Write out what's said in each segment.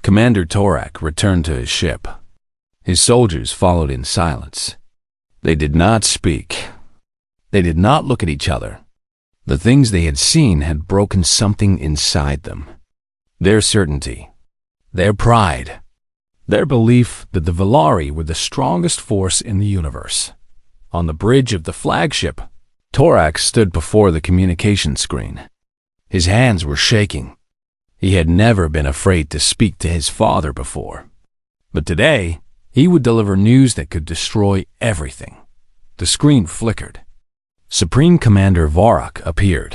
Commander Torak returned to his ship. His soldiers followed in silence. They did not speak. They did not look at each other. The things they had seen had broken something inside them. Their certainty, their pride, their belief that the Valari were the strongest force in the universe. On the bridge of the flagship, Torak stood before the communication screen. His hands were shaking. He had never been afraid to speak to his father before. But today, he would deliver news that could destroy everything. The screen flickered. Supreme Commander Vorak appeared.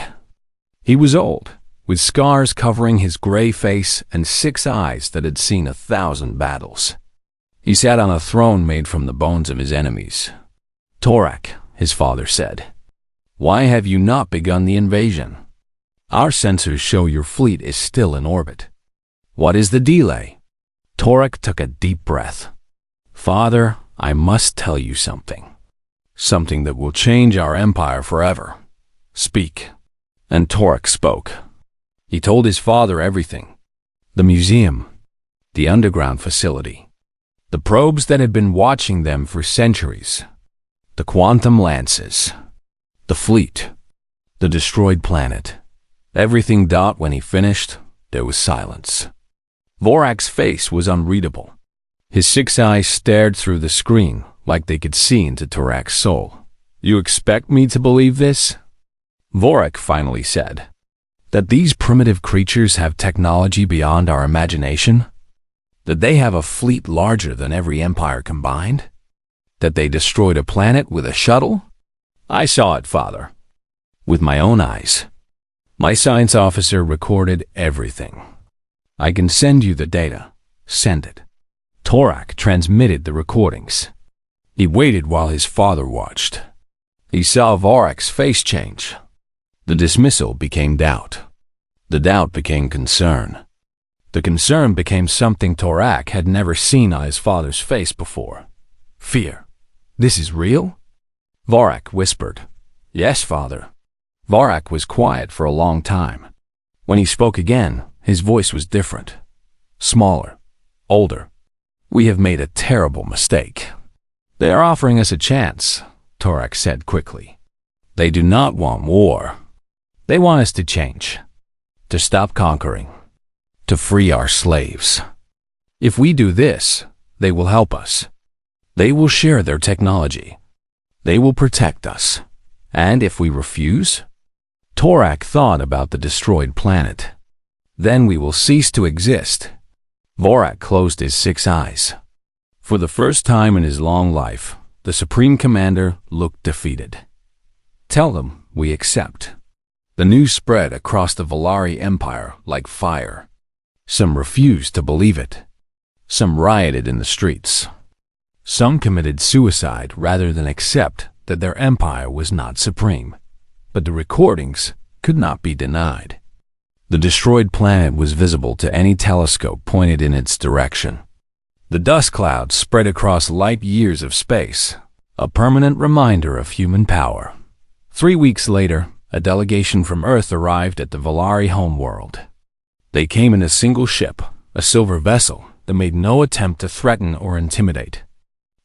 He was old, with scars covering his gray face and 6 eyes that had seen 1,000 battles. He sat on a throne made from the bones of his enemies. "Torak," his father said, "why have you not begun the invasion? Our sensors show your fleet is still in orbit. What is the delay?" Torak took a deep breath. "Father, I must tell you something. Something that will change our empire forever. Speak." And Torak spoke. He told his father everything. The museum, the underground facility, the probes that had been watching them for centuries, the quantum lances, the fleet, the destroyed planet. Everything. When he finished, there was silence. Vorak's face was unreadable. His 6 eyes stared through the screen like they could see into Torak's soul. "You expect me to believe this?" Vorak finally said. "That these primitive creatures have technology beyond our imagination? That they have a fleet larger than every empire combined? That they destroyed a planet with a shuttle? I saw it, Father. With my own eyes. My science officer recorded everything. I can send you the data. Send it." Torak transmitted the recordings. He waited while his father watched. He saw Vorak's face change. The dismissal became doubt. The doubt became concern. The concern became something Torak had never seen on his father's face before. Fear. "This is real?" Vorak whispered. "Yes, Father." Vorak was quiet for a long time. When he spoke again, his voice was different. Smaller. Older. "We have made a terrible mistake." "They are offering us a chance," Torak said quickly. "They do not want war. They want us to change. To stop conquering. To free our slaves. If we do this, they will help us. They will share their technology. They will protect us. And if we refuse?" Torak thought about the destroyed planet. "Then we will cease to exist." Vorak closed his 6 eyes. For the first time in his long life, the Supreme Commander looked defeated. "Tell them we accept." The news spread across the Valari Empire like fire. Some refused to believe it. Some rioted in the streets. Some committed suicide rather than accept that their empire was not supreme. But the recordings could not be denied. The destroyed planet was visible to any telescope pointed in its direction. The dust cloud spread across light years of space, a permanent reminder of human power. 3 weeks later, a delegation from Earth arrived at the Valari homeworld. They came in a single ship, a silver vessel that made no attempt to threaten or intimidate.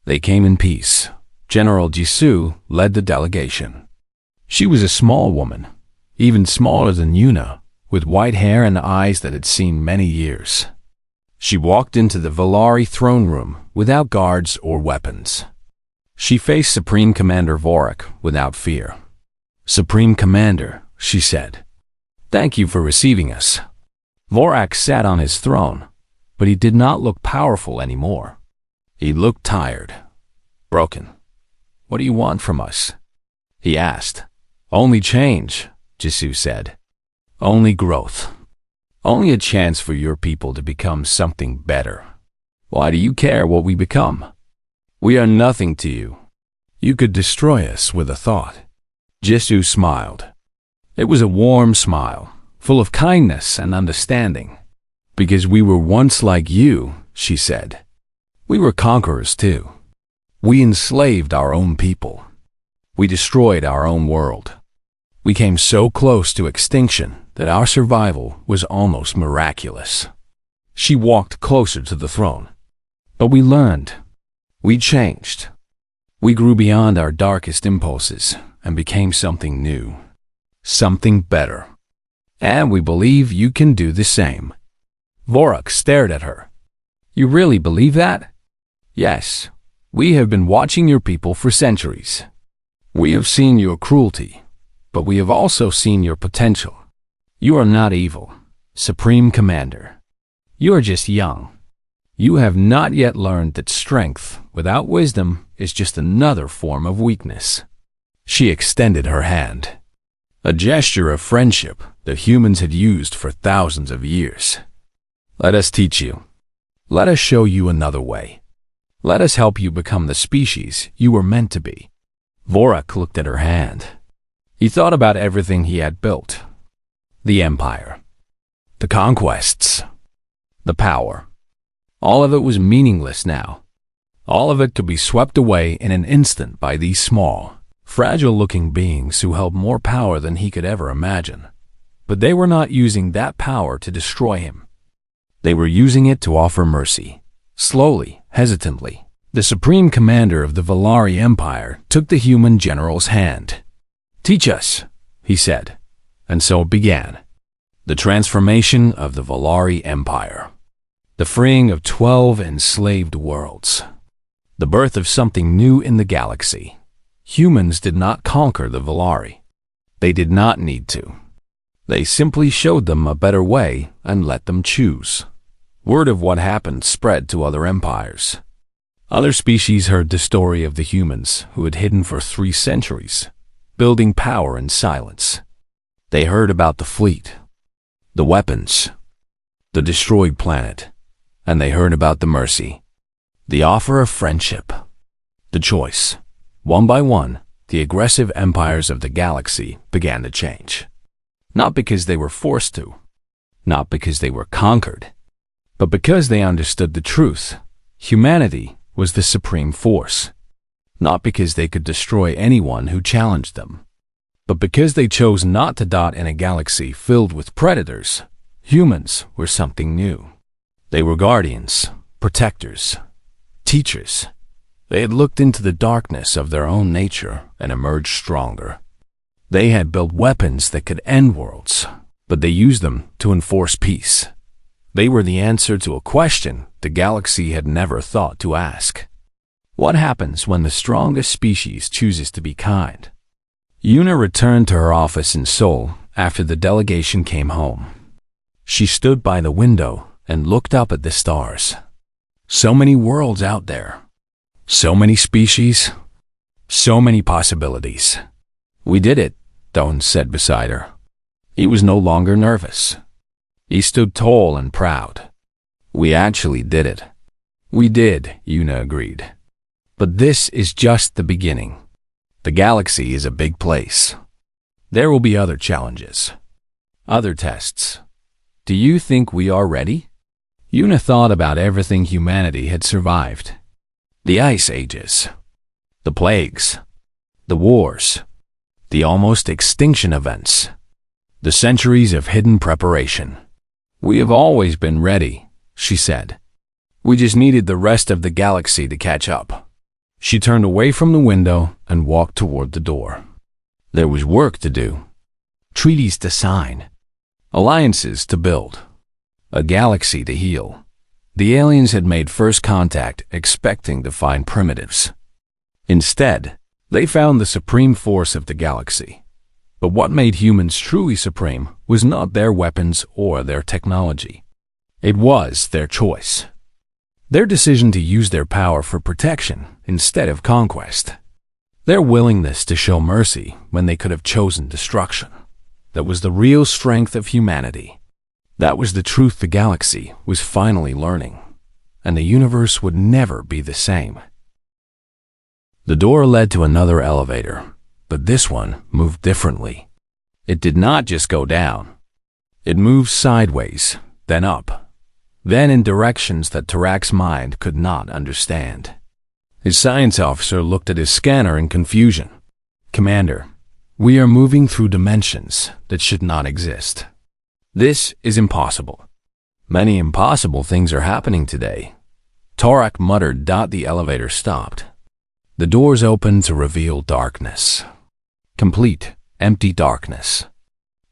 They came in peace. General Jisoo led the delegation. She was a small woman, even smaller than Yuna, with white hair and eyes that had seen many years. She walked into the Valari throne room without guards or weapons. She faced Supreme Commander Vorak without fear. "Supreme Commander," she said, "thank you for receiving us." Vorak sat on his throne, but he did not look powerful anymore. He looked tired, broken. "What do you want from us?" he asked. "Only change," Jisoo said. "Only growth. Only a chance for your people to become something better. Why do you care what we become? We are nothing to you. You could destroy us with a thought." Jisoo smiled. It was a warm smile, full of kindness and understanding. "Because we were once like you," she said. "We were conquerors too. We enslaved our own people. We destroyed our own world. We came so close to extinction that our survival was almost miraculous. She walked closer to the throne. But we learned. We changed. We grew beyond our darkest impulses and became something new. Something better. And we believe you can do the same. Vorak stared at her. You really believe that? Yes. We have been watching your people for centuries. We have seen your cruelty, but we have also seen your potential. You are not evil, Supreme Commander. You are just young. You have not yet learned that strength without wisdom is just another form of weakness. She extended her hand, a gesture of friendship that humans had used for thousands of years. Let us teach you. Let us show you another way. Let us help you become the species you were meant to be. Vorak looked at her hand. He thought about everything he had built. The empire. The conquests. The power. All of it was meaningless now. All of it could be swept away in an instant by these small, fragile-looking beings who held more power than he could ever imagine. But they were not using that power to destroy him. They were using it to offer mercy. Slowly, hesitantly, the Supreme Commander of the Valari Empire took the human general's hand. Teach us, he said. And so it began. The transformation of the Valari Empire. The freeing of 12 enslaved worlds. The birth of something new in the galaxy. Humans did not conquer the Valari. They did not need to. They simply showed them a better way and let them choose. Word of what happened spread to other empires. Other species heard the story of the humans who had hidden for 3 centuries, building power in silence. They heard about the fleet, the weapons, the destroyed planet, and they heard about the mercy, the offer of friendship, the choice. One by one, the aggressive empires of the galaxy began to change. Not because they were forced to, not because they were conquered, but because they understood the truth. Humanity was the supreme force. Not because they could destroy anyone who challenged them, but because they chose not to dot in a galaxy filled with predators. Humans were something new. They were guardians, protectors, teachers. They had looked into the darkness of their own nature and emerged stronger. They had built weapons that could end worlds, but they used them to enforce peace. They were the answer to a question the galaxy had never thought to ask. What happens when the strongest species chooses to be kind? Yuna returned to her office in Seoul after the delegation came home. She stood by the window and looked up at the stars. So many worlds out there. So many species. So many possibilities. We did it, Don said beside her. He was no longer nervous. He stood tall and proud. We actually did it. We did, Yuna agreed. But this is just the beginning. The galaxy is a big place. There will be other challenges. Other tests. Do you think we are ready? Yuna thought about everything humanity had survived. The ice ages. The plagues. The wars. The almost extinction events. The centuries of hidden preparation. We have always been ready, she said. We just needed the rest of the galaxy to catch up. She turned away from the window and walked toward the door. There was work to do. Treaties to sign. Alliances to build. A galaxy to heal. The aliens had made first contact expecting to find primitives. Instead, they found the supreme force of the galaxy. But what made humans truly supreme was not their weapons or their technology. It was their choice. Their decision to use their power for protection instead of conquest. Their willingness to show mercy when they could have chosen destruction. That was the real strength of humanity. That was the truth the galaxy was finally learning. And the universe would never be the same. The door led to another elevator. But this one moved differently. It did not just go down. It moved sideways, then up, then in directions that Tarak's mind could not understand. His science officer looked at his scanner in confusion. Commander, we are moving through dimensions that should not exist. This is impossible. Many impossible things are happening today. Torak muttered. The elevator stopped. The doors opened to reveal darkness. Complete, empty darkness.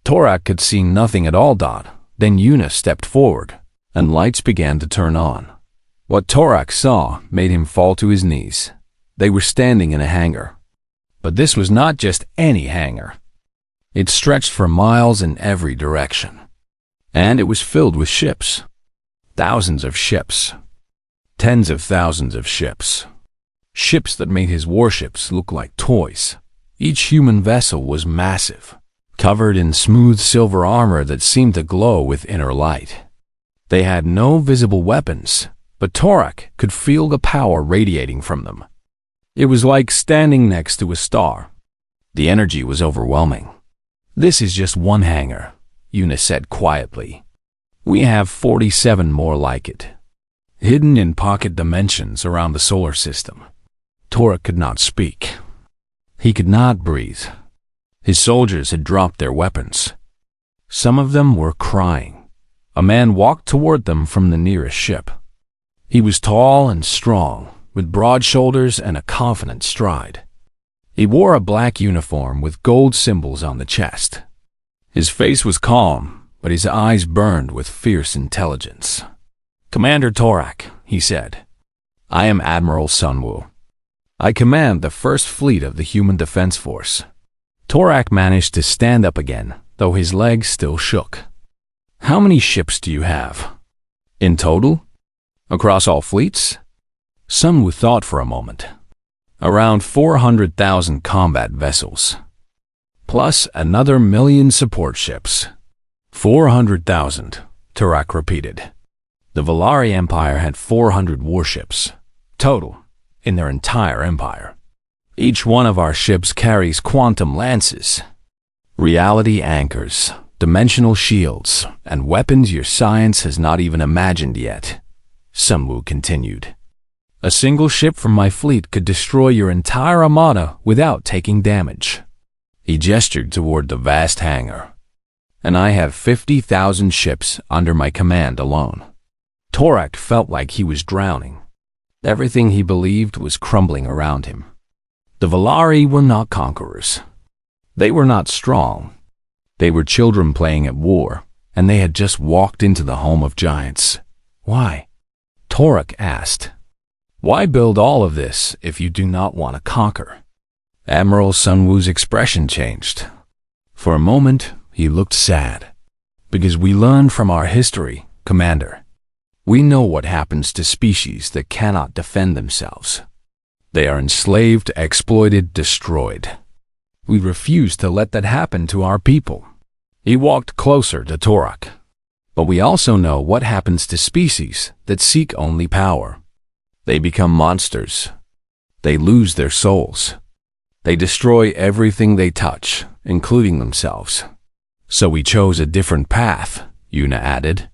Torak could see nothing at all. Then Yuna stepped forward, and lights began to turn on. What Torak saw made him fall to his knees. They were standing in a hangar. But this was not just any hangar. It stretched for miles in every direction. And it was filled with ships. Thousands of ships. Tens of thousands of ships. Ships that made his warships look like toys. Each human vessel was massive, covered in smooth silver armor that seemed to glow with inner light. They had no visible weapons, but Torak could feel the power radiating from them. It was like standing next to a star. The energy was overwhelming. "This is just one hangar," Yuna said quietly. "We have 47 more like it, hidden in pocket dimensions around the solar system." Torak could not speak. He could not breathe. His soldiers had dropped their weapons. Some of them were crying. A man walked toward them from the nearest ship. He was tall and strong, with broad shoulders and a confident stride. He wore a black uniform with gold symbols on the chest. His face was calm, but his eyes burned with fierce intelligence. "Commander Torak," he said, "I am Admiral Sunwoo. I command the First Fleet of the Human Defense Force." Torak managed to stand up again, though his legs still shook. "How many ships do you have? In total? Across all fleets?" Sunwoo thought for a moment. "Around 400,000 combat vessels. Plus another 1,000,000 support ships." 400,000, Torak repeated. The Valari Empire had 400 warships, total, in their entire empire. Each one of our ships carries quantum lances, reality anchors, dimensional shields, and weapons your science has not even imagined yet, Sunwoo continued. "A single ship from my fleet could destroy your entire armada without taking damage." He gestured toward the vast hangar. "And I have 50,000 ships under my command alone." Torak felt like he was drowning. Everything he believed was crumbling around him. The Valari were not conquerors. They were not strong. They were children playing at war, and they had just walked into the home of giants. "Why?" Torak asked. "Why build all of this if you do not want to conquer?" Admiral Sunwoo's expression changed. For a moment, he looked sad. "Because we learned from our history, Commander. We know what happens to species that cannot defend themselves. They are enslaved, exploited, destroyed. We refuse to let that happen to our people." He walked closer to Torak. "But we also know what happens to species that seek only power. They become monsters. They lose their souls. They destroy everything they touch, including themselves. So we chose a different path," Yuna added.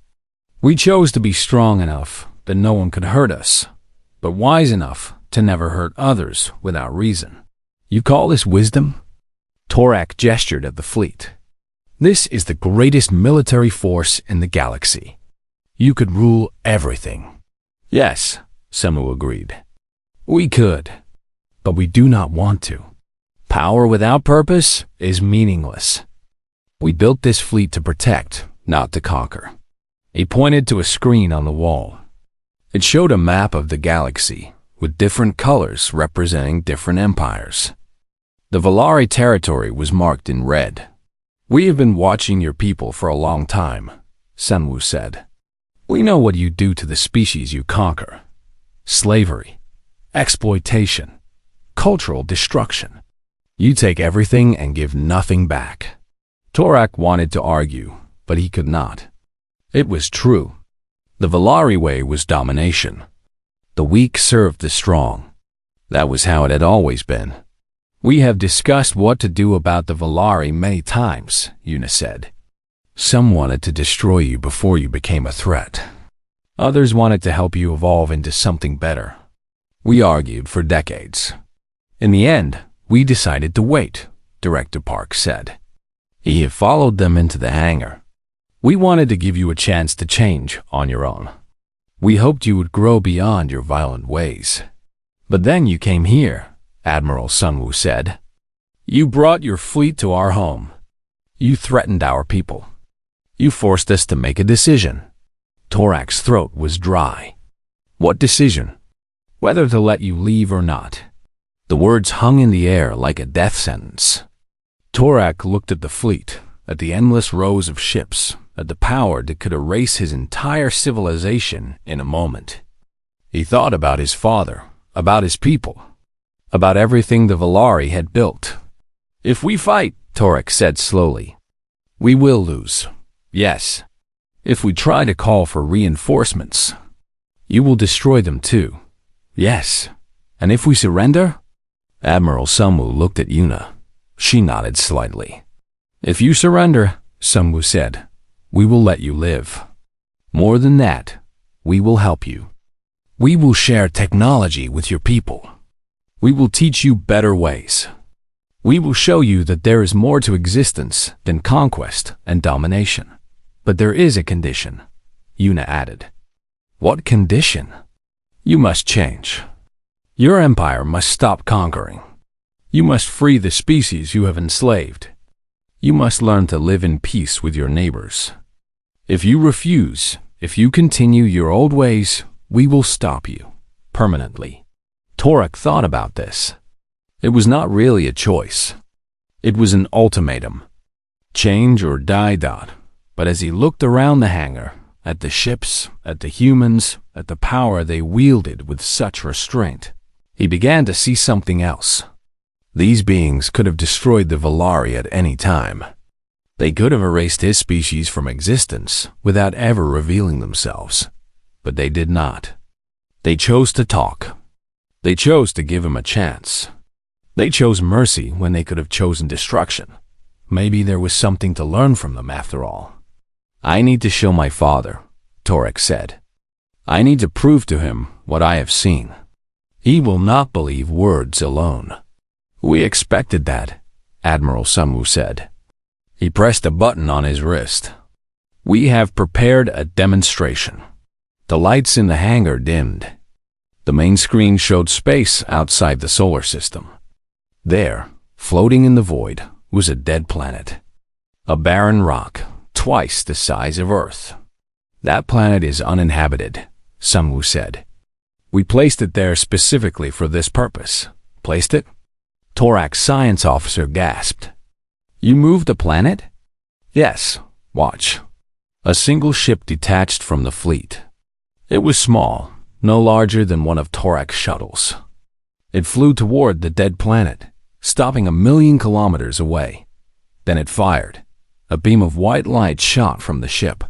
"We chose to be strong enough that no one could hurt us, but wise enough to never hurt others without reason. You call this wisdom?" Torak gestured at the fleet. "This is the greatest military force in the galaxy. You could rule everything." "Yes," Sunwoo agreed. "We could, but we do not want to. Power without purpose is meaningless. We built this fleet to protect, not to conquer." He pointed to a screen on the wall. It showed a map of the galaxy, with different colors representing different empires. The Valari territory was marked in red. "We have been watching your people for a long time," Sunwoo said. "We know what you do to the species you conquer. Slavery, exploitation, cultural destruction. You take everything and give nothing back." Torak wanted to argue, but he could not. It was true. The Valari way was domination. The weak served the strong. That was how it had always been. "We have discussed what to do about the Valari many times," Yuna said. "Some wanted to destroy you before you became a threat. Others wanted to help you evolve into something better. We argued for decades. In the end, we decided to wait," Director Park said. He had followed them into the hangar. We wanted to give you a chance to change on your own. We hoped you would grow beyond your violent ways. But then you came here, Admiral Sunwoo said. You brought your fleet to our home. You threatened our people. You forced us to make a decision. Torak's throat was dry. What decision? Whether to let you leave or not. The words hung in the air like a death sentence. Torak looked at the fleet, at the endless rows of ships, at the power that could erase his entire civilization in a moment. He thought about his father, about his people, about everything the Valari had built. If we fight, Torak said slowly, we will lose. Yes. If we try to call for reinforcements, you will destroy them too. Yes. And if we surrender? Admiral Sunwoo looked at Yuna. She nodded slightly. If you surrender, Sunwoo said, we will let you live. More than that, we will help you. We will share technology with your people. We will teach you better ways. We will show you that there is more to existence than conquest and domination. But there is a condition, Yuna added. What condition? You must change. Your empire must stop conquering. You must free the species you have enslaved. You must learn to live in peace with your neighbors. If you refuse, if you continue your old ways, we will stop you, permanently. Torak thought about this. It was not really a choice. It was an ultimatum. Change or die. But as he looked around the hangar, at the ships, at the humans, at the power they wielded with such restraint, he began to see something else. These beings could have destroyed the Valari at any time. They could have erased his species from existence without ever revealing themselves. But they did not. They chose to talk. They chose to give him a chance. They chose mercy when they could have chosen destruction. Maybe there was something to learn from them after all. I need to show my father, Torak said. I need to prove to him what I have seen. He will not believe words alone. We expected that, Admiral Sunwoo said. He pressed a button on his wrist. We have prepared a demonstration. The lights in the hangar dimmed. The main screen showed space outside the solar system. There, floating in the void, was a dead planet. A barren rock, twice the size of Earth. That planet is uninhabited, Sunwoo said. We placed it there specifically for this purpose. Placed it? Torak's science officer gasped. You moved the planet? Yes, watch. A single ship detached from the fleet. It was small, no larger than one of Torak's shuttles. It flew toward the dead planet, stopping 1,000,000 kilometers away. Then it fired. A beam of white light shot from the ship.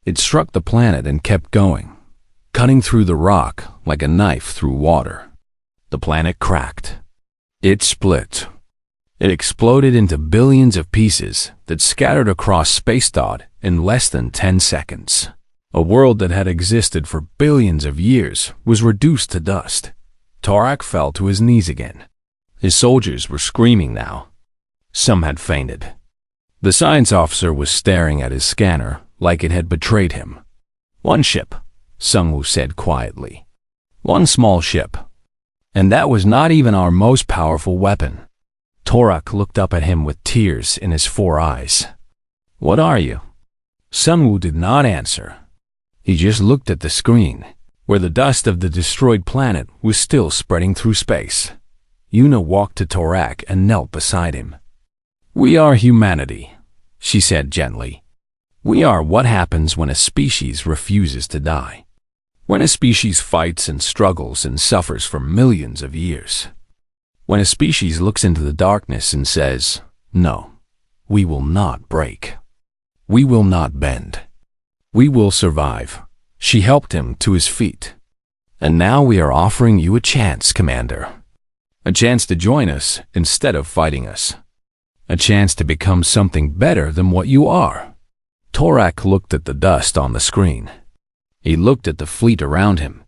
It struck the planet and kept going, cutting through the rock like a knife through water. The planet cracked. It split. It exploded into billions of pieces that scattered across space in less than 10 seconds. A world that had existed for billions of years was reduced to dust. Torak fell to his knees again. His soldiers were screaming now. Some had fainted. The science officer was staring at his scanner like it had betrayed him. One ship, Sunwoo said quietly. One small ship. And that was not even our most powerful weapon. Torak looked up at him with tears in his 4 eyes. What are you? Sunwoo did not answer. He just looked at the screen, where the dust of the destroyed planet was still spreading through space. Yuna walked to Torak and knelt beside him. We are humanity, she said gently. We are what happens when a species refuses to die. When a species fights and struggles and suffers for millions of years. When a species looks into the darkness and says, no, we will not break. We will not bend. We will survive. She helped him to his feet. And now we are offering you a chance, Commander. A chance to join us instead of fighting us. A chance to become something better than what you are. Torak looked at the dust on the screen. He looked at the fleet around him.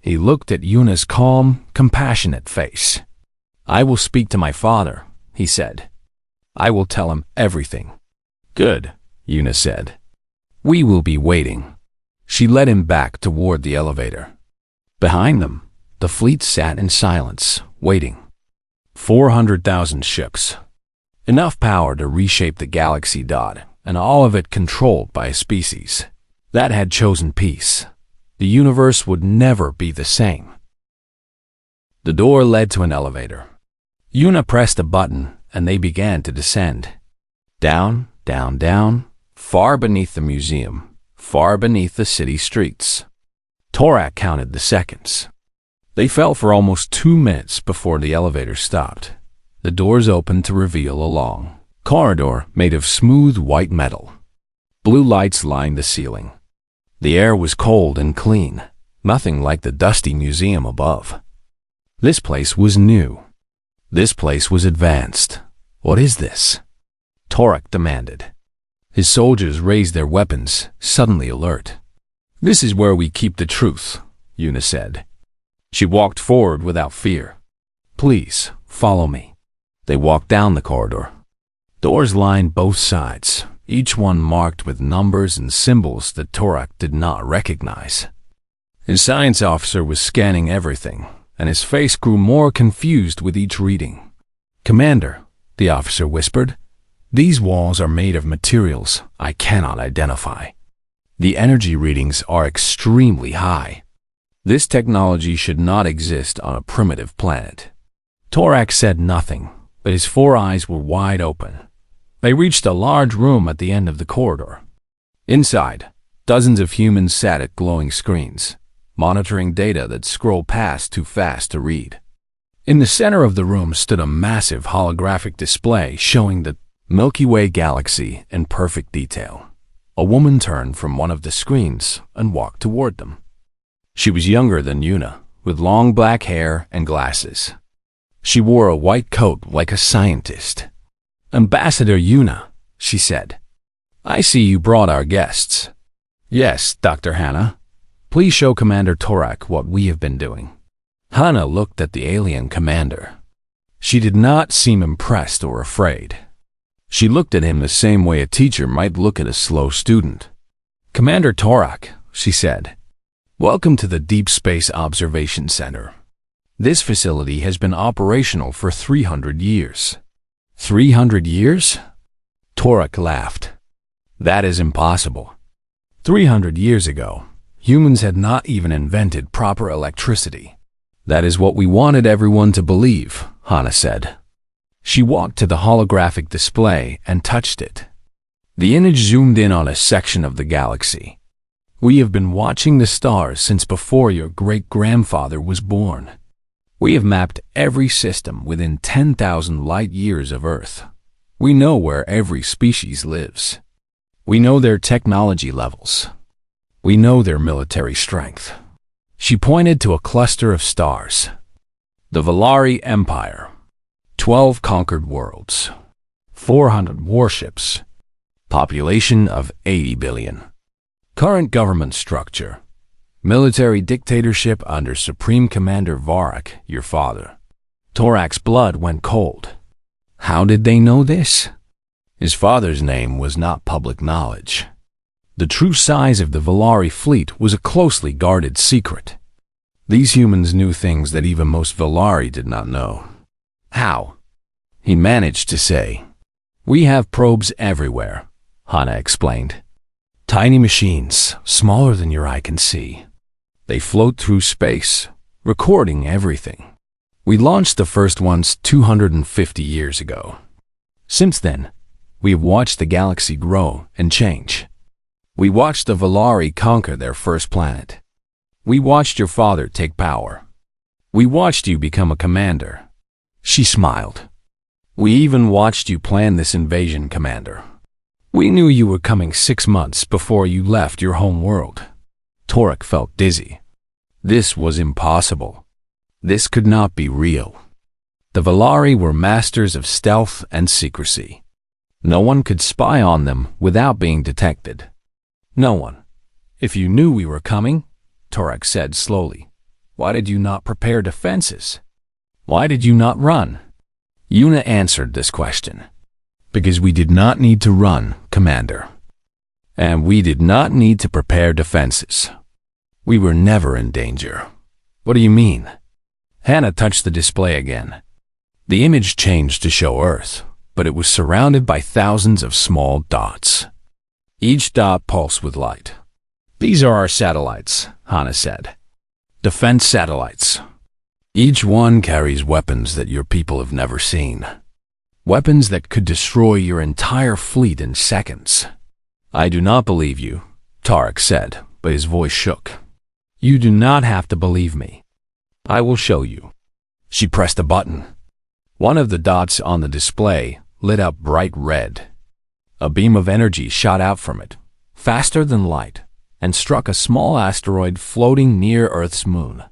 He looked at Yuna's calm, compassionate face. I will speak to my father, he said. I will tell him everything. Good, Yuna said. We will be waiting. She led him back toward the elevator. Behind them, the fleet sat in silence, waiting. 400,000 ships. Enough power to reshape the galaxy dot, and all of it controlled by a species that had chosen peace. The universe would never be the same. The door led to an elevator. Yuna pressed a button, and they began to descend. Down, down, down, far beneath the museum, far beneath the city streets. Torak counted the seconds. They fell for almost 2 minutes before the elevator stopped. The doors opened to reveal a long corridor made of smooth white metal. Blue lights lined the ceiling. The air was cold and clean, nothing like the dusty museum above. This place was new. This place was advanced. What is this? Torak demanded. His soldiers raised their weapons, suddenly alert. This is where we keep the truth, Yuna said. She walked forward without fear. Please, follow me. They walked down the corridor. Doors lined both sides, each one marked with numbers and symbols that Torak did not recognize. His science officer was scanning everything, and his face grew more confused with each reading. Commander, the officer whispered, these walls are made of materials I cannot identify. The energy readings are extremely high. This technology should not exist on a primitive planet. Torak said nothing, but his 4 eyes were wide open. They reached a large room at the end of the corridor. Inside, dozens of humans sat at glowing screens, monitoring data that scrolled past too fast to read. In the center of the room stood a massive holographic display showing the Milky Way galaxy in perfect detail. A woman turned from one of the screens and walked toward them. She was younger than Yuna, with long black hair and glasses. She wore a white coat like a scientist. Ambassador Yuna, she said. I see you brought our guests. Yes, Dr. Hannah. Please show Commander Torak what we have been doing. Hannah looked at the alien commander. She did not seem impressed or afraid. She looked at him the same way a teacher might look at a slow student. Commander Torak, she said. Welcome to the Deep Space Observation Center. This facility has been operational for 300 years. 300 years? Torak laughed. That is impossible. 300 years ago, humans had not even invented proper electricity. That is what we wanted everyone to believe, Hannah said. She walked to the holographic display and touched it. The image zoomed in on a section of the galaxy. We have been watching the stars since before your great-grandfather was born. We have mapped every system within 10,000 light years of Earth. We know where every species lives. We know their technology levels. We know their military strength. She pointed to a cluster of stars. The Valari Empire. 12 conquered worlds. 400 warships. Population of 80 billion. Current government structure. Military dictatorship under Supreme Commander Varak, your father. Torak's blood went cold. How did they know this? His father's name was not public knowledge. The true size of the Valari fleet was a closely guarded secret. These humans knew things that even most Valari did not know. How? He managed to say. We have probes everywhere, Hannah explained. Tiny machines, smaller than your eye can see. They float through space, recording everything. We launched the first ones 250 years ago. Since then, we have watched the galaxy grow and change. We watched the Valari conquer their first planet. We watched your father take power. We watched you become a commander. She smiled. We even watched you plan this invasion, Commander. We knew you were coming 6 months before you left your home world. Torak felt dizzy. This was impossible. This could not be real. The Valari were masters of stealth and secrecy. No one could spy on them without being detected. No one. If you knew we were coming, Torak said slowly, why did you not prepare defenses? Why did you not run? Yuna answered this question. Because we did not need to run, Commander. And we did not need to prepare defenses. We were never in danger. What do you mean? Hannah touched the display again. The image changed to show Earth, but it was surrounded by thousands of small dots. Each dot pulsed with light. These are our satellites, Hannah said. Defense satellites. Each one carries weapons that your people have never seen. Weapons that could destroy your entire fleet in seconds. I do not believe you, Tarek said, but his voice shook. You do not have to believe me. I will show you. She pressed a button. One of the dots on the display lit up bright red. A beam of energy shot out from it, faster than light, and struck a small asteroid floating near Earth's moon.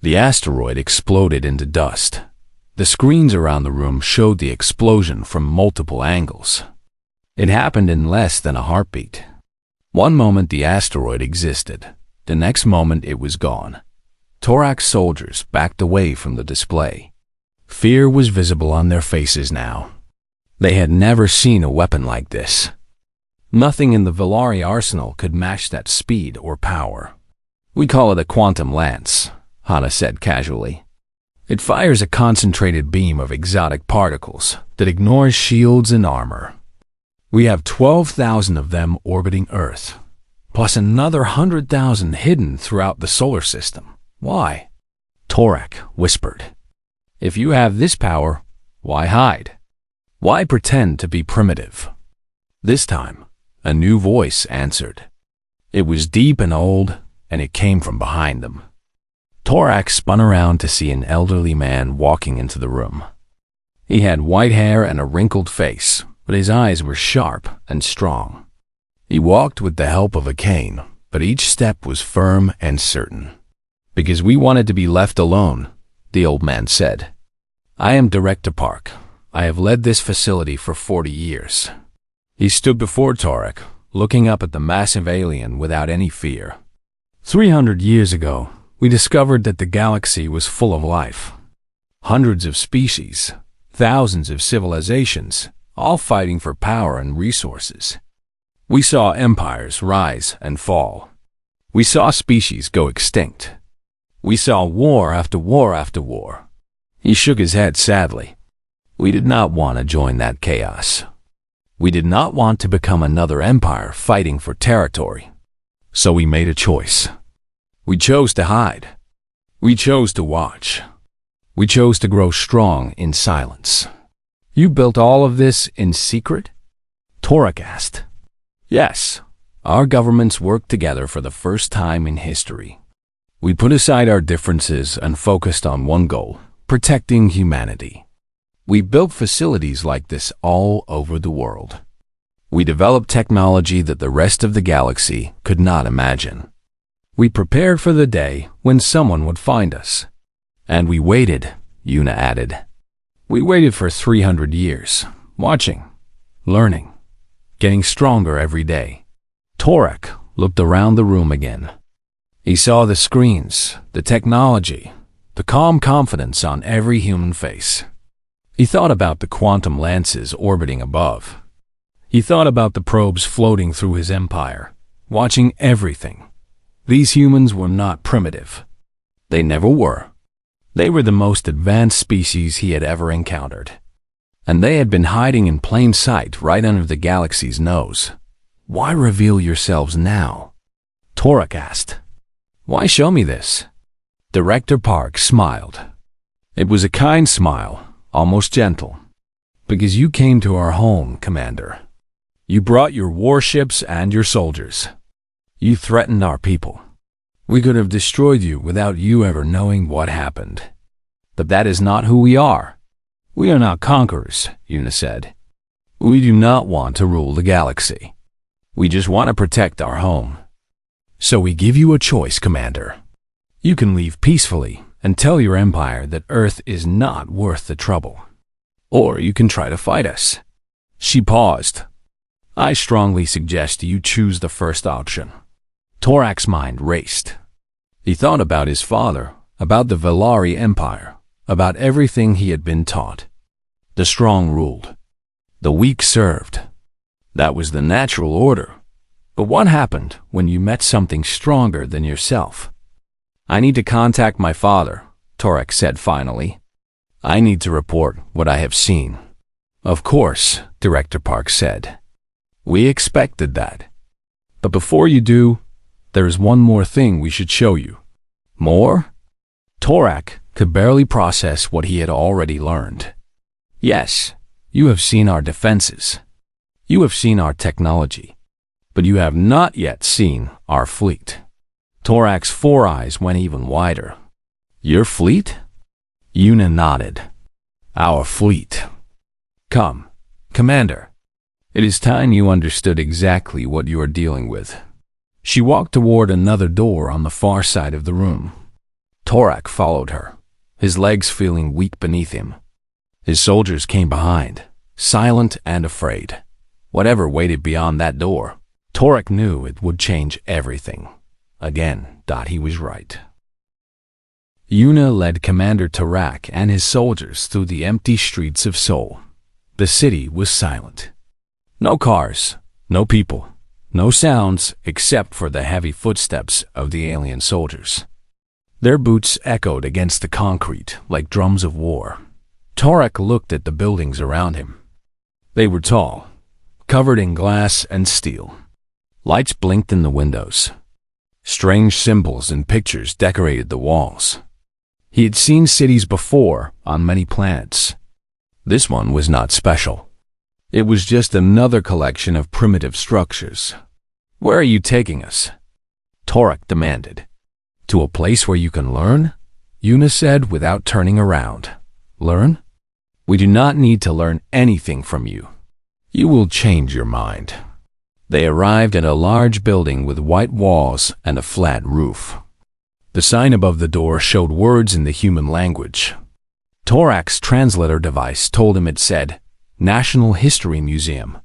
The asteroid exploded into dust. The screens around the room showed the explosion from multiple angles. It happened in less than a heartbeat. One moment the asteroid existed. The next moment it was gone. Torak's soldiers backed away from the display. Fear was visible on their faces now. They had never seen a weapon like this. Nothing in the Velari arsenal could match that speed or power. We call it a quantum lance, Hannah said casually. It fires a concentrated beam of exotic particles that ignores shields and armor. We have 12,000 of them orbiting Earth, plus another 100,000 hidden throughout the solar system. Why? Torak whispered. If you have this power, why hide? Why pretend to be primitive? This time, a new voice answered. It was deep and old, and it came from behind them. Torak spun around to see an elderly man walking into the room. He had white hair and a wrinkled face, but his eyes were sharp and strong. He walked with the help of a cane, but each step was firm and certain. Because we wanted to be left alone, the old man said. I am Director Park. I have led this facility for 40 years. He stood before Torak, looking up at the massive alien without any fear. 300 years ago, we discovered that the galaxy was full of life. Hundreds of species, thousands of civilizations, all fighting for power and resources. We saw empires rise and fall. We saw species go extinct. We saw war after war after war. He shook his head sadly. We did not want to join that chaos. We did not want to become another empire fighting for territory. So we made a choice. We chose to hide. We chose to watch. We chose to grow strong in silence. You built all of this in secret? Torak asked. Yes, our governments worked together for the first time in history. We put aside our differences and focused on one goal, protecting humanity. We built facilities like this all over the world. We developed technology that the rest of the galaxy could not imagine. We prepared for the day when someone would find us. And we waited, Yuna added. We waited for 300 years, watching, learning, getting stronger every day. Torak looked around the room again. He saw the screens, the technology, the calm confidence on every human face. He thought about the quantum lances orbiting above. He thought about the probes floating through his empire, watching everything. These humans were not primitive. They never were. They were the most advanced species he had ever encountered. And they had been hiding in plain sight right under the galaxy's nose. Why reveal yourselves now? Torak asked. Why show me this? Director Park smiled. It was a kind smile, almost gentle. Because you came to our home, Commander. You brought your warships and your soldiers. You threatened our people. We could have destroyed you without you ever knowing what happened. But that is not who we are. We are not conquerors, Yuna said. We do not want to rule the galaxy. We just want to protect our home. So we give you a choice, Commander. You can leave peacefully and tell your empire that Earth is not worth the trouble. Or you can try to fight us. She paused. I strongly suggest you choose the first option. Torak's mind raced. He thought about his father, about the Velari Empire, about everything he had been taught. The strong ruled. The weak served. That was the natural order. But what happened when you met something stronger than yourself? I need to contact my father, Torak said finally. I need to report what I have seen. Of course, Director Park said. We expected that. But before you do, there is one more thing we should show you. More? Torak could barely process what he had already learned. Yes, you have seen our defenses. You have seen our technology. But you have not yet seen our fleet. Torak's four eyes went even wider. Your fleet? Yuna nodded. Our fleet. Come, Commander. It is time you understood exactly what you are dealing with. She walked toward another door on the far side of the room. Torak followed her, his legs feeling weak beneath him. His soldiers came behind, silent and afraid. Whatever waited beyond that door, Torak knew it would change everything. Again, he was right. Yuna led Commander Torak and his soldiers through the empty streets of Seoul. The city was silent. No cars, no people, no sounds except for the heavy footsteps of the alien soldiers. Their boots echoed against the concrete like drums of war. Torak looked at the buildings around him. They were tall, covered in glass and steel. Lights blinked in the windows. Strange symbols and pictures decorated the walls. He had seen cities before on many planets. This one was not special. It was just another collection of primitive structures. Where are you taking us? Torak demanded. To a place where you can learn? Yuna said without turning around. Learn? We do not need to learn anything from you. You will change your mind. They arrived at a large building with white walls and a flat roof. The sign above the door showed words in the human language. Torak's translator device told him it said, National History Museum.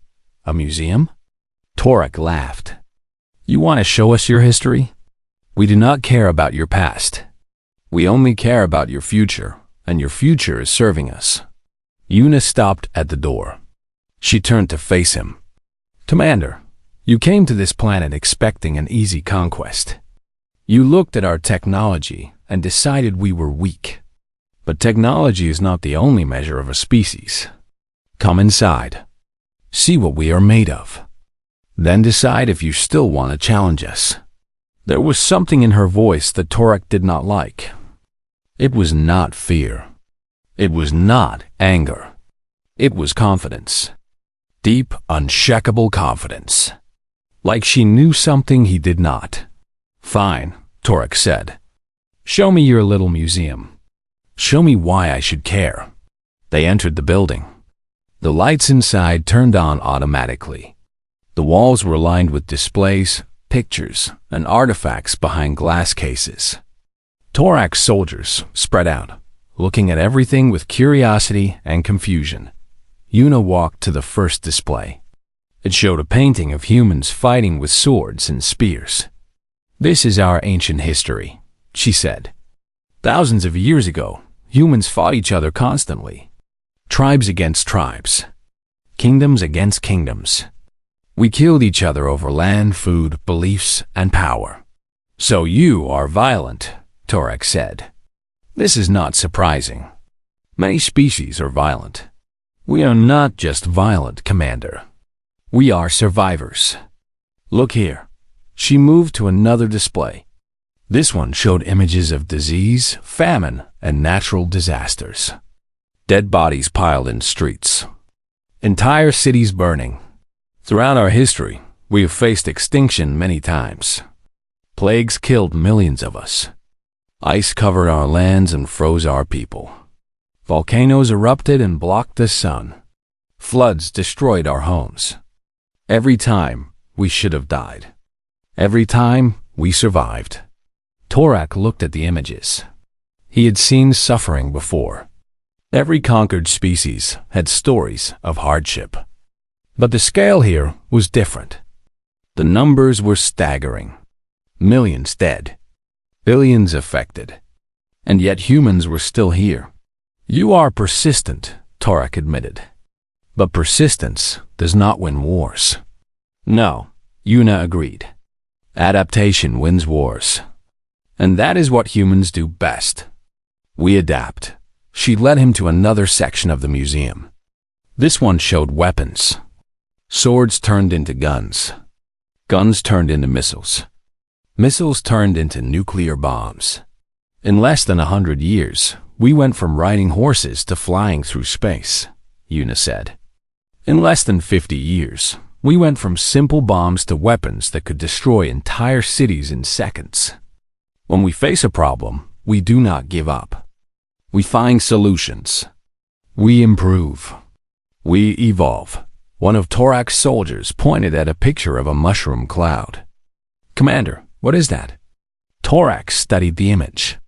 A museum? Torak laughed. You want to show us your history? We do not care about your past. We only care about your future, and your future is serving us. Yuna stopped at the door. She turned to face him. Commander, you came to this planet expecting an easy conquest. You looked at our technology and decided we were weak. But technology is not the only measure of a species. Come inside. See what we are made of. Then decide if you still want to challenge us. There was something in her voice that Torak did not like. It was not fear. It was not anger. It was confidence. Deep, unshakable confidence. Like she knew something he did not. Fine, Torak said. Show me your little museum. Show me why I should care. They entered the building. The lights inside turned on automatically. The walls were lined with displays, pictures, and artifacts behind glass cases. Torak's soldiers spread out, looking at everything with curiosity and confusion. Yuna walked to the first display. It showed a painting of humans fighting with swords and spears. This is our ancient history, she said. Thousands of years ago, humans fought each other constantly. Tribes against tribes. Kingdoms against kingdoms. We killed each other over land, food, beliefs, and power. So you are violent, Torak said. This is not surprising. Many species are violent. We are not just violent, Commander. We are survivors. Look here. She moved to another display. This one showed images of disease, famine, and natural disasters. Dead bodies piled in streets. Entire cities burning. Throughout our history, we have faced extinction many times. Plagues killed millions of us. Ice covered our lands and froze our people. Volcanoes erupted and blocked the sun. Floods destroyed our homes. Every time, we should have died. Every time, we survived. Torak looked at the images. He had seen suffering before. Every conquered species had stories of hardship. But the scale here was different. The numbers were staggering. Millions dead. Billions affected. And yet humans were still here. You are persistent, Torak admitted. But persistence does not win wars. No, Yuna agreed. Adaptation wins wars. And that is what humans do best. We adapt. She led him to another section of the museum. This one showed weapons. Swords turned into guns. Guns turned into missiles. Missiles turned into nuclear bombs. In less than 100 years, we went from riding horses to flying through space, Yuna said. In less than 50 years, we went from simple bombs to weapons that could destroy entire cities in seconds. When we face a problem, we do not give up. We find solutions. We improve. We evolve. One of Torak's soldiers pointed at a picture of a mushroom cloud. Commander, what is that? Torak studied the image.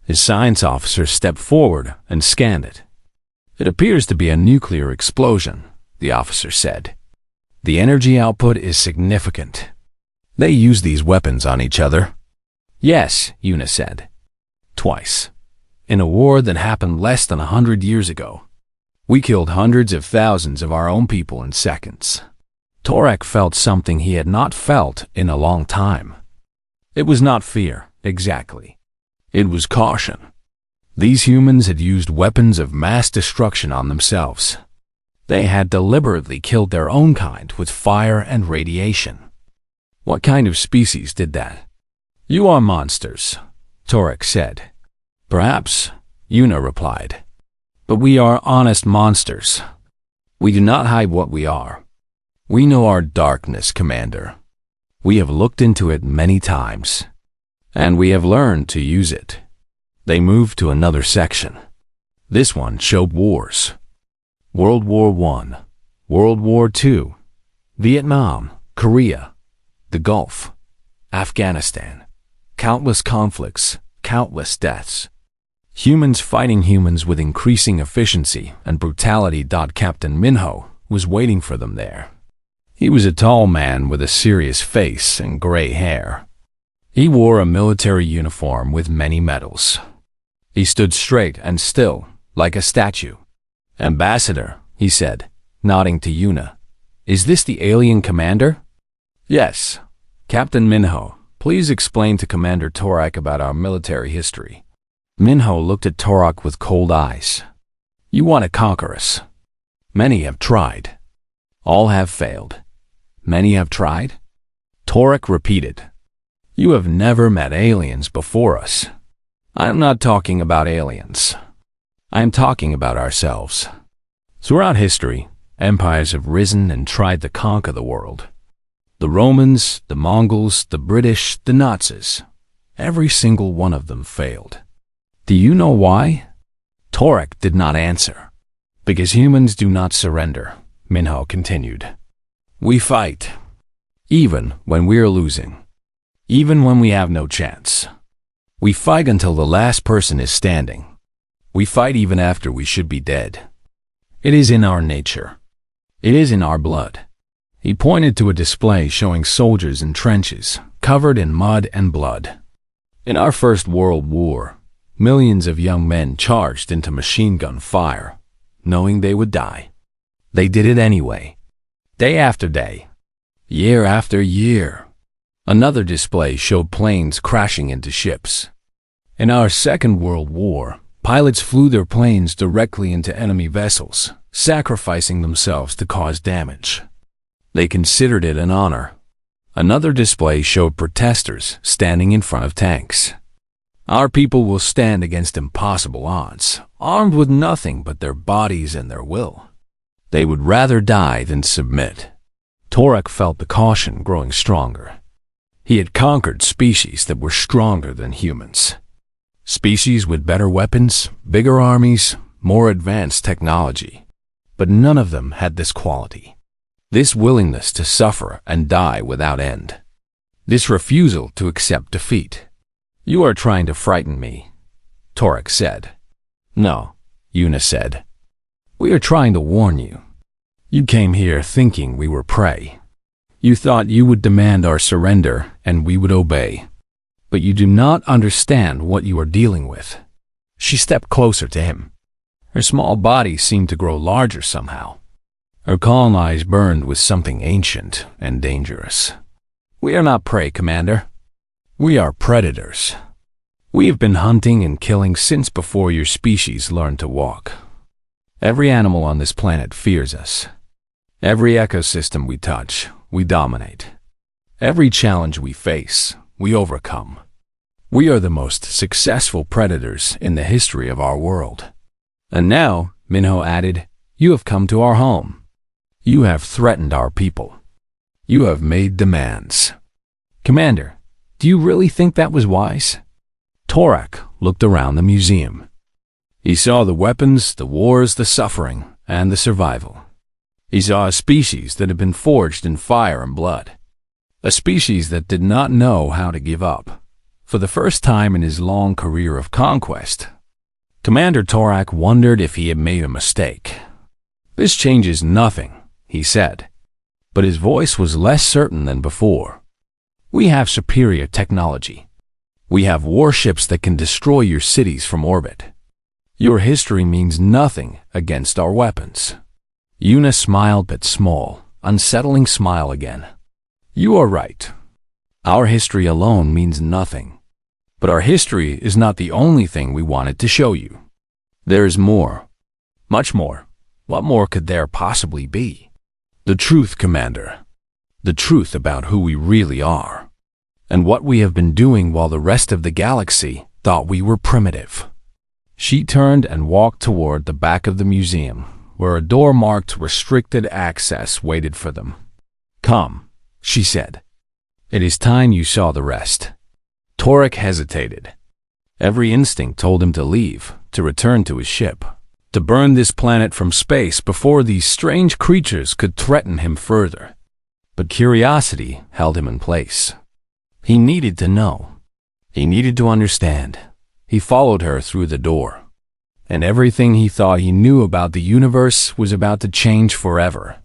His science officer stepped forward and scanned it. It appears to be a nuclear explosion, the officer said. The energy output is significant. They use these weapons on each other. Yes, Yuna said. Twice. In a war that happened less than 100 years ago. We killed hundreds of thousands of our own people in seconds. Torak felt something he had not felt in a long time. It was not fear, exactly. It was caution. These humans had used weapons of mass destruction on themselves. They had deliberately killed their own kind with fire and radiation. What kind of species did that? You are monsters, Torak said. Perhaps, Yuna replied. But we are honest monsters. We do not hide what we are. We know our darkness, Commander. We have looked into it many times, and we have learned to use it. They moved to another section. This one showed wars. World War I, World War II, Vietnam, Korea, the Gulf, Afghanistan. Countless conflicts, countless deaths. Humans fighting humans with increasing efficiency and brutality. Captain Minho was waiting for them there. He was a tall man with a serious face and gray hair. He wore a military uniform with many medals. He stood straight and still, like a statue. Ambassador, he said, nodding to Yuna. Is this the alien commander? Yes. Captain Minho, please explain to Commander Torak about our military history. Minho looked at Torak with cold eyes. You want to conquer us. Many have tried. All have failed. Many have tried? Torak repeated. You have never met aliens before us. I am not talking about aliens. I am talking about ourselves. Throughout history, empires have risen and tried to conquer the world. The Romans, the Mongols, the British, the Nazis. Every single one of them failed. Do you know why? Torak did not answer. Because humans do not surrender, Minho continued. We fight. Even when we are losing. Even when we have no chance. We fight until the last person is standing. We fight even after we should be dead. It is in our nature. It is in our blood. He pointed to a display showing soldiers in trenches, covered in mud and blood. In our First World War, millions of young men charged into machine gun fire, knowing they would die. They did it anyway, day after day, year after year. Another display showed planes crashing into ships. In our Second World War, pilots flew their planes directly into enemy vessels, sacrificing themselves to cause damage. They considered it an honor. Another display showed protesters standing in front of tanks. Our people will stand against impossible odds, armed with nothing but their bodies and their will. They would rather die than submit. Torak felt the caution growing stronger. He had conquered species that were stronger than humans. Species with better weapons, bigger armies, more advanced technology. But none of them had this quality. This willingness to suffer and die without end. This refusal to accept defeat. You are trying to frighten me, Torak said. No, Yuna said. We are trying to warn you. You came here thinking we were prey. You thought you would demand our surrender and we would obey. But you do not understand what you are dealing with. She stepped closer to him. Her small body seemed to grow larger somehow. Her calm eyes burned with something ancient and dangerous. We are not prey, Commander. We are predators. We have been hunting and killing since before your species learned to walk. Every animal on this planet fears us. Every ecosystem we touch, we dominate. Every challenge we face, we overcome. We are the most successful predators in the history of our world. And now, Minho added, you have come to our home. You have threatened our people. You have made demands. Commander, do you really think that was wise? Torak looked around the museum. He saw the weapons, the wars, the suffering, and the survival. He saw a species that had been forged in fire and blood. A species that did not know how to give up. For the first time in his long career of conquest, Commander Torak wondered if he had made a mistake. This changes nothing, he said, but his voice was less certain than before. We have superior technology. We have warships that can destroy your cities from orbit. Your history means nothing against our weapons. Yuna smiled that small, unsettling smile again. You are right. Our history alone means nothing. But our history is not the only thing we wanted to show you. There is more. Much more. What more could there possibly be? The truth, Commander. The truth about who we really are. And what we have been doing while the rest of the galaxy thought we were primitive. She turned and walked toward the back of the museum, where a door marked restricted access waited for them. Come, she said. It is time you saw the rest. Torak hesitated. Every instinct told him to leave, to return to his ship, to burn this planet from space before these strange creatures could threaten him further. But curiosity held him in place. He needed to know. He needed to understand. He followed her through the door. And everything he thought he knew about the universe was about to change forever.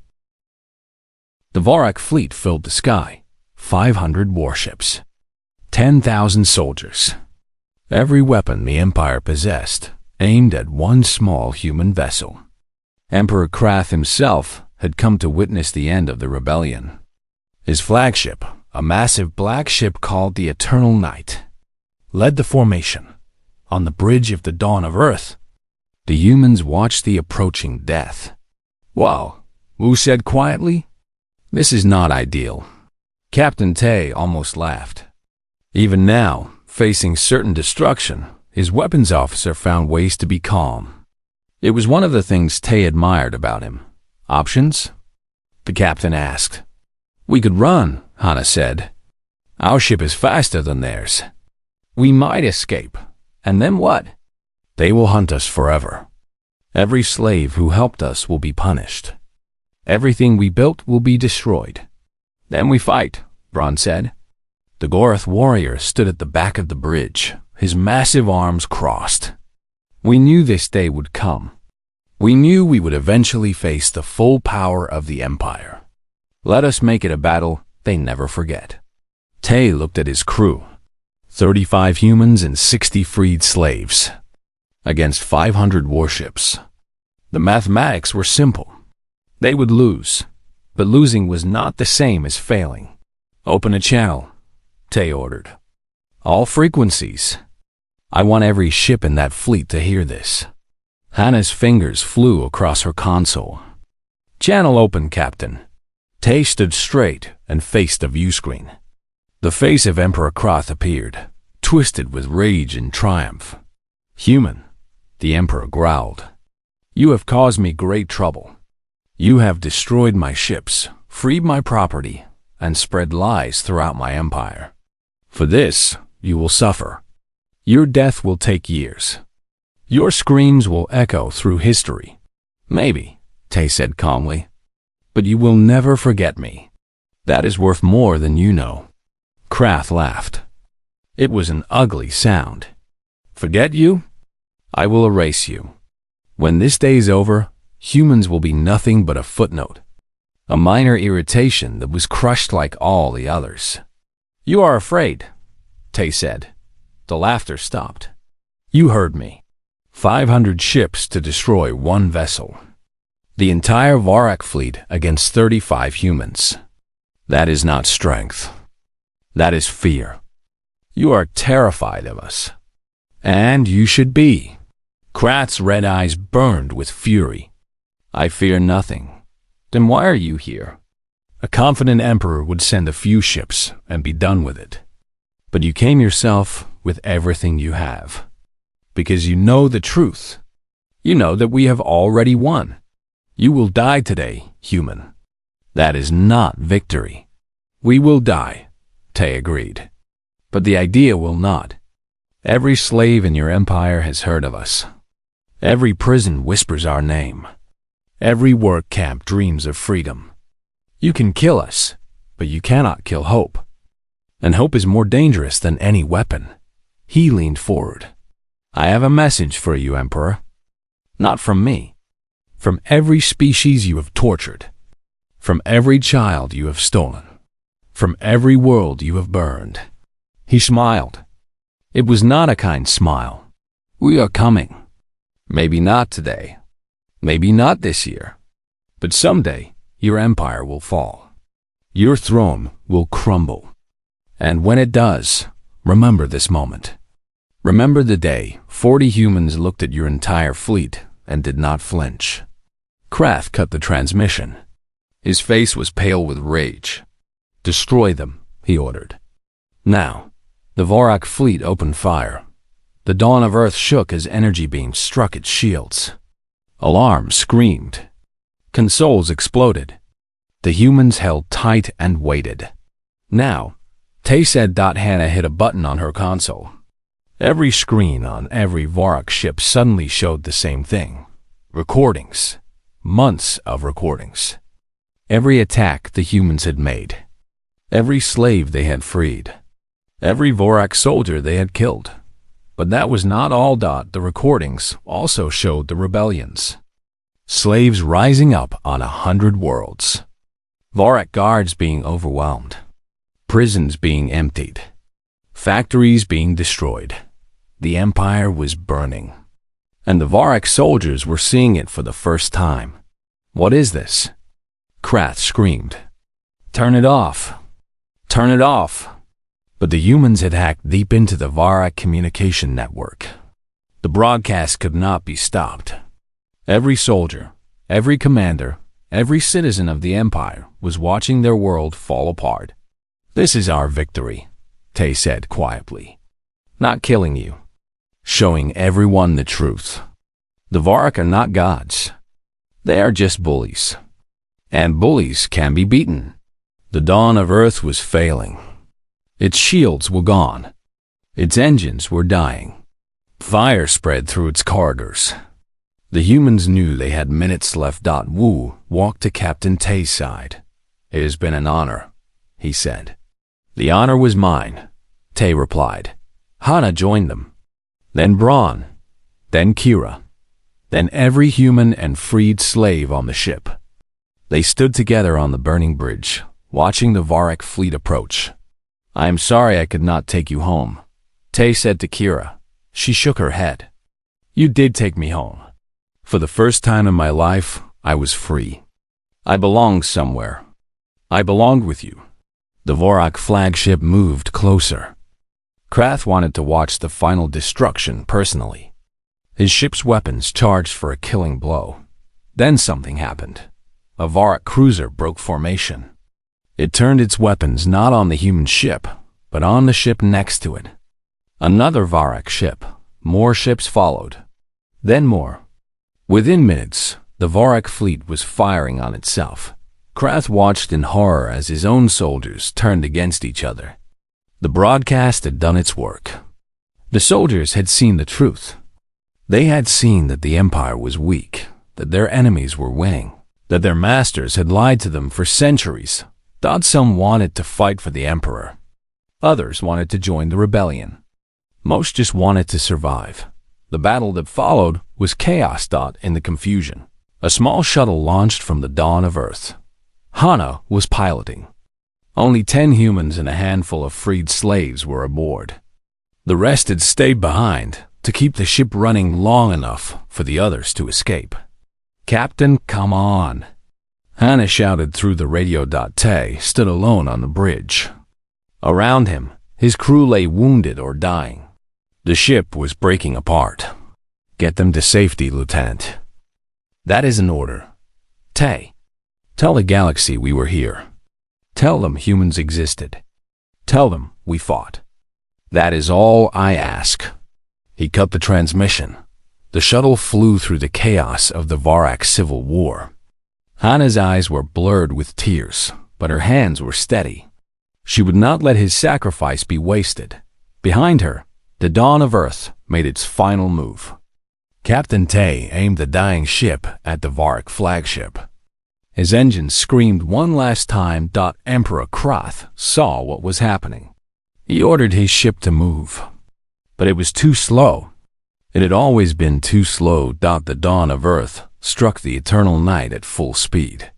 The Vorak fleet filled the sky. 500 warships. 10,000 soldiers. Every weapon the Empire possessed, aimed at one small human vessel. Emperor Krath himself had come to witness the end of the rebellion. His flagship, a massive black ship called the Eternal Night, led the formation. On the bridge of the dawn of Earth, the humans watched the approaching death. Wow, Wu said quietly. This is not ideal. Captain Tay almost laughed. Even now, facing certain destruction, his weapons officer found ways to be calm. It was one of the things Tay admired about him. Options? The captain asked. We could run, Hana said. Our ship is faster than theirs. We might escape. And then what? They will hunt us forever. Every slave who helped us will be punished. Everything we built will be destroyed. Then we fight, Bron said. The Gorath warrior stood at the back of the bridge, his massive arms crossed. We knew this day would come. We knew we would eventually face the full power of the Empire. Let us make it a battle they never forget. Tay looked at his crew. 35 humans and 60 freed slaves. Against 500 warships. The mathematics were simple. They would lose, but losing was not the same as failing. Open a channel, Tay ordered. All frequencies. I want every ship in that fleet to hear this. Hannah's fingers flew across her console. Channel open, Captain. Tay stood straight and faced the view screen. The face of Emperor Krath appeared, twisted with rage and triumph. Human, the Emperor growled. You have caused me great trouble. You have destroyed my ships, freed my property, and spread lies throughout my empire. For this, you will suffer. Your death will take years. Your screams will echo through history. Maybe, Tay said calmly, but you will never forget me. That is worth more than you know. Krath laughed. It was an ugly sound. Forget you? I will erase you. When this day is over, humans will be nothing but a footnote. A minor irritation that was crushed like all the others. You are afraid, Tay said. The laughter stopped. You heard me. 500 ships to destroy one vessel. The entire Varak fleet against 35 humans. That is not strength. That is fear. You are terrified of us. And you should be. Krath's red eyes burned with fury. I fear nothing. Then why are you here? A confident emperor would send a few ships and be done with it. But you came yourself with everything you have. Because you know the truth. You know that we have already won. You will die today, human. That is not victory. We will die, Tay agreed. But the idea will not. Every slave in your empire has heard of us. Every prison whispers our name. Every work camp dreams of freedom. You can kill us, but you cannot kill hope. And hope is more dangerous than any weapon. He leaned forward. I have a message for you, Emperor. Not from me. From every species you have tortured. From every child you have stolen. From every world you have burned. He smiled. It was not a kind smile. We are coming. Maybe not today. Maybe not this year. But someday, your empire will fall. Your throne will crumble. And when it does, remember this moment. Remember the day 40 humans looked at your entire fleet and did not flinch. Krath cut the transmission. His face was pale with rage. Destroy them, he ordered. Now, the Vorak fleet opened fire. The dawn of Earth shook as energy beams struck its shields. Alarms screamed. Consoles exploded. The humans held tight and waited. Now, Tay said Hannah hit a button on her console. Every screen on every Vorak ship suddenly showed the same thing. Recordings. Months of recordings. Every attack the humans had made. Every slave they had freed. Every Vorak soldier they had killed. But that was not all. The recordings also showed the rebellions. Slaves rising up on 100 worlds. Vorak guards being overwhelmed. Prisons being emptied. Factories being destroyed. The empire was burning. And the Vorak soldiers were seeing it for the first time. What is this? Krath screamed. Turn it off. Turn it off. But the humans had hacked deep into the Vorak communication network. The broadcast could not be stopped. Every soldier, every commander, every citizen of the empire was watching their world fall apart. This is our victory, Tay said quietly. Not killing you. Showing everyone the truth. The Vorak are not gods. They are just bullies. And bullies can be beaten. The dawn of Earth was failing. Its shields were gone. Its engines were dying. Fire spread through its corridors. The humans knew they had minutes left. Wu walked to Captain Tay's side. It has been an honor, he said. The honor was mine, Tay replied. Hana joined them. Then Braun. Then Kira. Then every human and freed slave on the ship. They stood together on the burning bridge, watching the Vorak fleet approach. I am sorry I could not take you home, Tay said to Kira. She shook her head. You did take me home. For the first time in my life, I was free. I belonged somewhere. I belonged with you. The Vorak flagship moved closer. Krath wanted to watch the final destruction personally. His ship's weapons charged for a killing blow. Then something happened. A Vorak cruiser broke formation. It turned its weapons not on the human ship, but on the ship next to it. Another Vorak ship. More ships followed. Then more. Within minutes, the Vorak fleet was firing on itself. Krath watched in horror as his own soldiers turned against each other. The broadcast had done its work. The soldiers had seen the truth. They had seen that the Empire was weak, that their enemies were winning, that their masters had lied to them for centuries. Some wanted to fight for the Emperor. Others wanted to join the rebellion. Most just wanted to survive. The battle that followed was chaos. In the confusion, a small shuttle launched from the dawn of Earth. Hana was piloting. Only 10 humans and a handful of freed slaves were aboard. The rest had stayed behind to keep the ship running long enough for the others to escape. Captain, come on. Hana shouted through the radio. Tay stood alone on the bridge. Around him, his crew lay wounded or dying. The ship was breaking apart. "Get them to safety, Lieutenant." "That is an order." "Tay, tell the galaxy we were here. Tell them humans existed. Tell them we fought. That is all I ask." He cut the transmission. The shuttle flew through the chaos of the Varak Civil War. Hannah's eyes were blurred with tears, but her hands were steady. She would not let his sacrifice be wasted. Behind her, the dawn of Earth made its final move. Captain Tay aimed the dying ship at the Varak flagship. His engines screamed one last time. Emperor Krath saw what was happening. He ordered his ship to move. But it was too slow. It had always been too slow. The dawn of Earth struck the eternal night at full speed.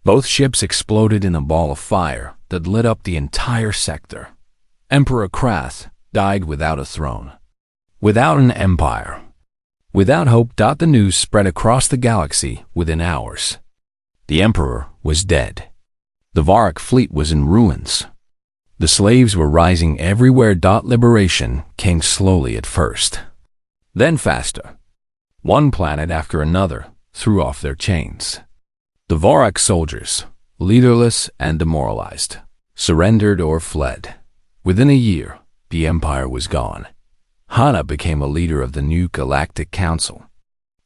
Both ships exploded in a ball of fire that lit up the entire sector. Emperor Krath died without a throne, without an empire, without hope. The news spread across the galaxy within hours. The Emperor was dead. The Varak fleet was in ruins. The slaves were rising everywhere. Liberation came slowly at first, then faster. One planet after another threw off their chains. The Varak soldiers, leaderless and demoralized, surrendered or fled. Within a year, the empire was gone. Hana became a leader of the new Galactic Council.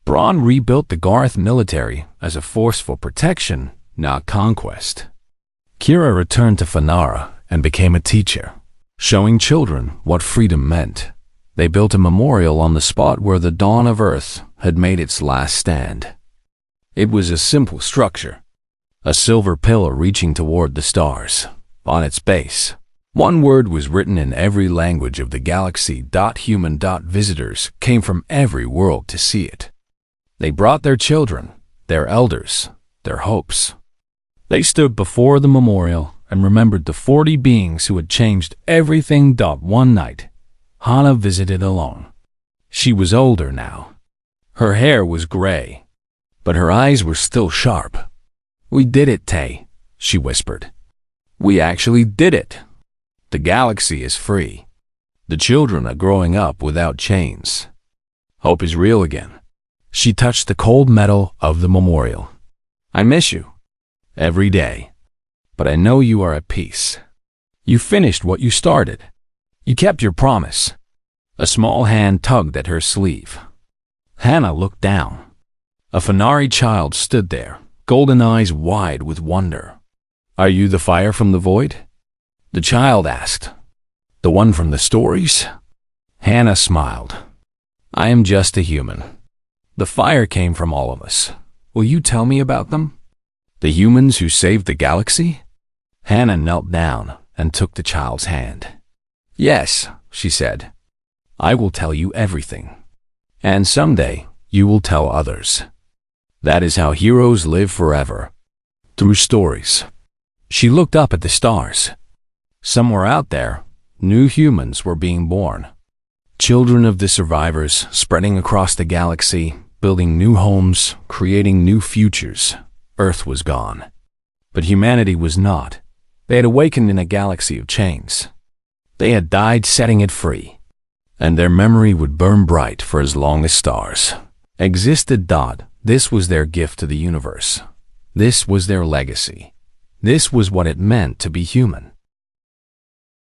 Braun rebuilt the Garth military as a force for protection, not conquest. Kira returned to Fanara and became a teacher, showing children what freedom meant. They built a memorial on the spot where the dawn of Earth had made its last stand. It was a simple structure, a silver pillar reaching toward the stars. On its base, one word was written in every language of the galaxy. Human. Visitors came from every world to see it. They brought their children, their elders, their hopes. They stood before the memorial and remembered the 40 beings who had changed everything. One night, Hana visited alone. She was older now. Her hair was gray, but her eyes were still sharp. "We did it, Tay," she whispered. "We actually did it. The galaxy is free. The children are growing up without chains. Hope is real again." She touched the cold metal of the memorial. "I miss you every day, but I know you are at peace. You finished what you started. You kept your promise." A small hand tugged at her sleeve. Hannah looked down. A Fanari child stood there, golden eyes wide with wonder. "Are you the fire from the void?" the child asked. "The one from the stories?" Hannah smiled. "I am just a human. The fire came from all of us. Will you tell me about them? The humans who saved the galaxy?" Hannah knelt down and took the child's hand. "Yes," she said. "I will tell you everything. And someday you will tell others. That is how heroes live forever, through stories." She looked up at the stars. Somewhere out there, new humans were being born. Children of the survivors spreading across the galaxy, building new homes, creating new futures. Earth was gone. But humanity was not. They had awakened in a galaxy of chains. They had died setting it free. And their memory would burn bright for as long as stars existed. This was their gift to the universe. This was their legacy. This was what it meant to be human.